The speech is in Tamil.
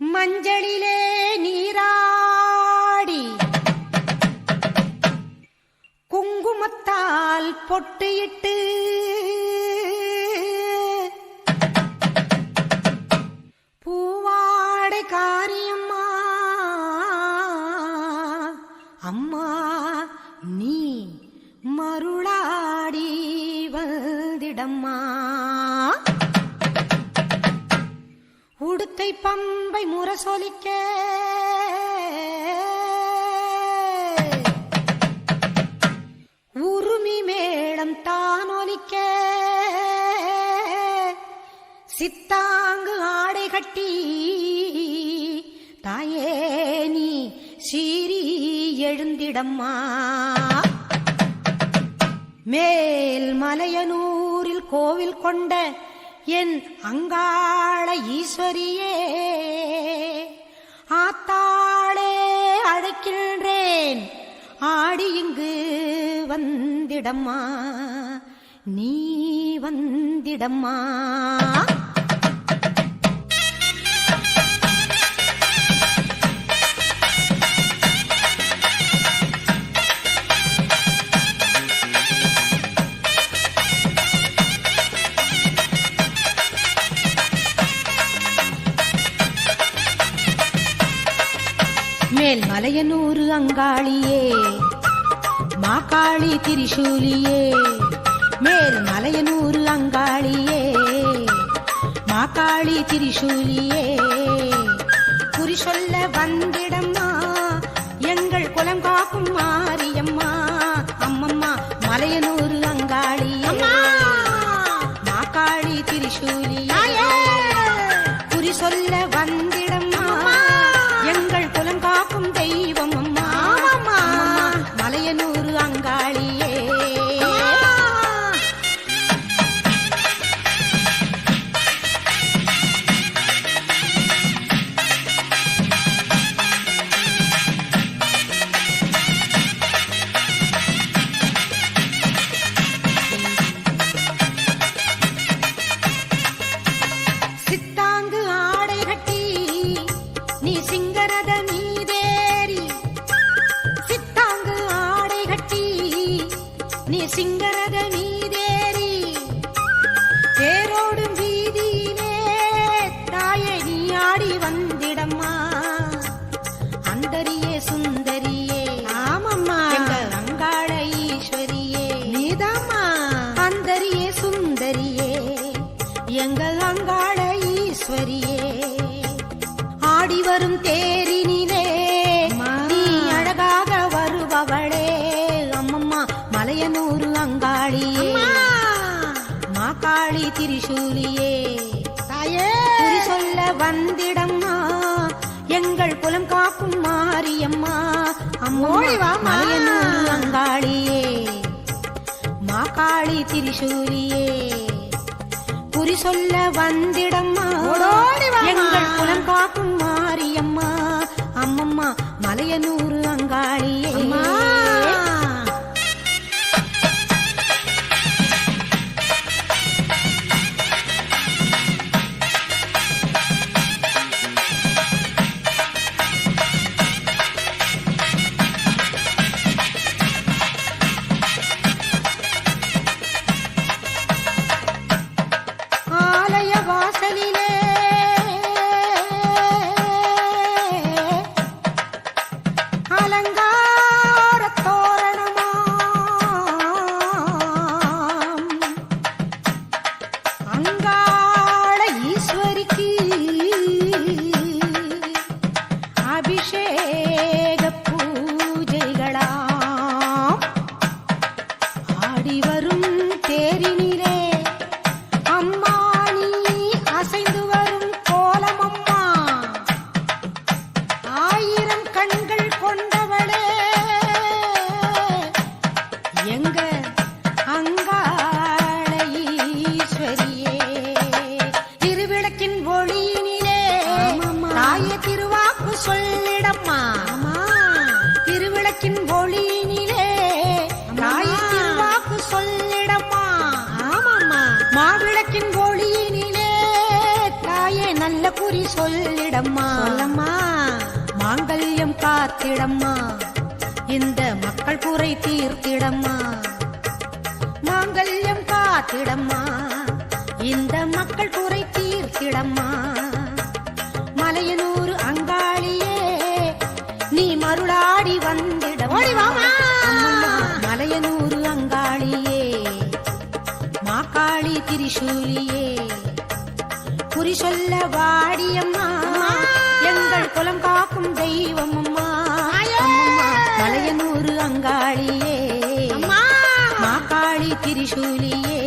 மஞ்சளிலே நீராடி குங்குமத்தால் பொட்டியிட்டு பூவாடை காரியம்மா அம்மா நீ மருளாடி வந்திடம்மா. உடுக்கை பம்பை முரசொலிக்க உருமி மேளம் தானொலிக்க சித்தாங்கு ஆடை கட்டி தாயே நீ சீறி எழுந்திடம்மா. மேல் மலையனூரில் கோவில் கொண்ட என் அங்காள ஈஸ்வரியே ஆத்தாளே அழைக்கின்றேன் ஆடி இங்கு வந்திடம்மா நீ வந்திடம்மா. மேல் மலையனூரு அங்காளியே மாகாளி திரிசூலியே மேல் மலையனூரு அங்காளியே மாகாளி திரிசூலியே குறி சொல்ல வந்திடம்மா எங்கள் குலம் காக்கும் மாரியம்மா அம்மம்மா மலையனூரு அங்காளியே மாகாளி திரிசூலியே குறி சொல்ல வந்திடம்மா எங்கள் குலம் காக்கும் தெய்வம் அம்மா மலையனூரு அங்காளியே. சித்தாங்கு ஆடை கட்டி நீ சிங்கரத மீதேறி சித்தாங்கு ஆடை கட்டி நீ சிங்கரத மீதேறி தேரோடும் வீதியிலே தாயே நீ ஆடி வந்திடம்மா. அந்தரியே சுந்தரியே ஆமம்மா எங்கள் அங்காள ஈஸ்வரியே நீதாம்மா அந்தரியே சுந்தரியே எங்கள் அங்காள ஈஸ்வரியே. ஆடி வரும் தேரினிலே நீ அழகாக வருபவளே அம்மம்மா மலையனூரு அங்காளியே மாகாளி திரிசூலியே தாயே குறி சொல்ல வந்திடம்மா எங்கள் குலம் காக்கும் மாரியம்மா அம்மோ மலையனூரு அங்காளியே மாகாளி திரிசூலியே குறி சொல்ல வந்திடம்மா எங்கள் குலம் காக்கும் மாரியம்மா அம்மம்மா மலையனூரு அங்காளியே. ஆலய வாசலிலே அலங்கார தோரணமாம் அங்காள ஈஸ்வரிக்கு அபிஷேக பூஜைகளாம் ஆடி வரும் தேரினிலே அம்மா நீ அசைந்து வரும் கோலமம்மா ஆயிரம் கண்கள் கொண்டவளே எங்க அங்காள ஈஸ்வரியே. திருவிளக்கின் ஒளியினிலே தாயே திருவாக்கு சொல்லிடம்மா திருவிளக்கின் ஒளியினிலே தாயே திருவாக்கு சொல்லிடம்மா மாவிளக்கின் ஒளியினிலே தாயே நல்ல குறி சொல்லிடம்மா சொல்லம்மா மாங்கல்யம் காத்திடம்மா இந்த மக்கள் குறை தீர்த்திடம்மா மாங்கல்யம் காத்திடம்மா இந்த மக்கள் குறை தீர்த்திடம்மா மலையனூர் அங்காளியே நீ மருளாடி வந்திடம் ஓடி வாமா. மலையனூர் அங்காளியே மாக்காளி திரிசூலியே குறி சொல்ல வாடியம்மா எங்கள் குலம் காக்கும் தெய்வம் அம்மா அம்மம்மா மலையனூர் அங்காளியே அம்மா மாக்காளி திரிசூலியே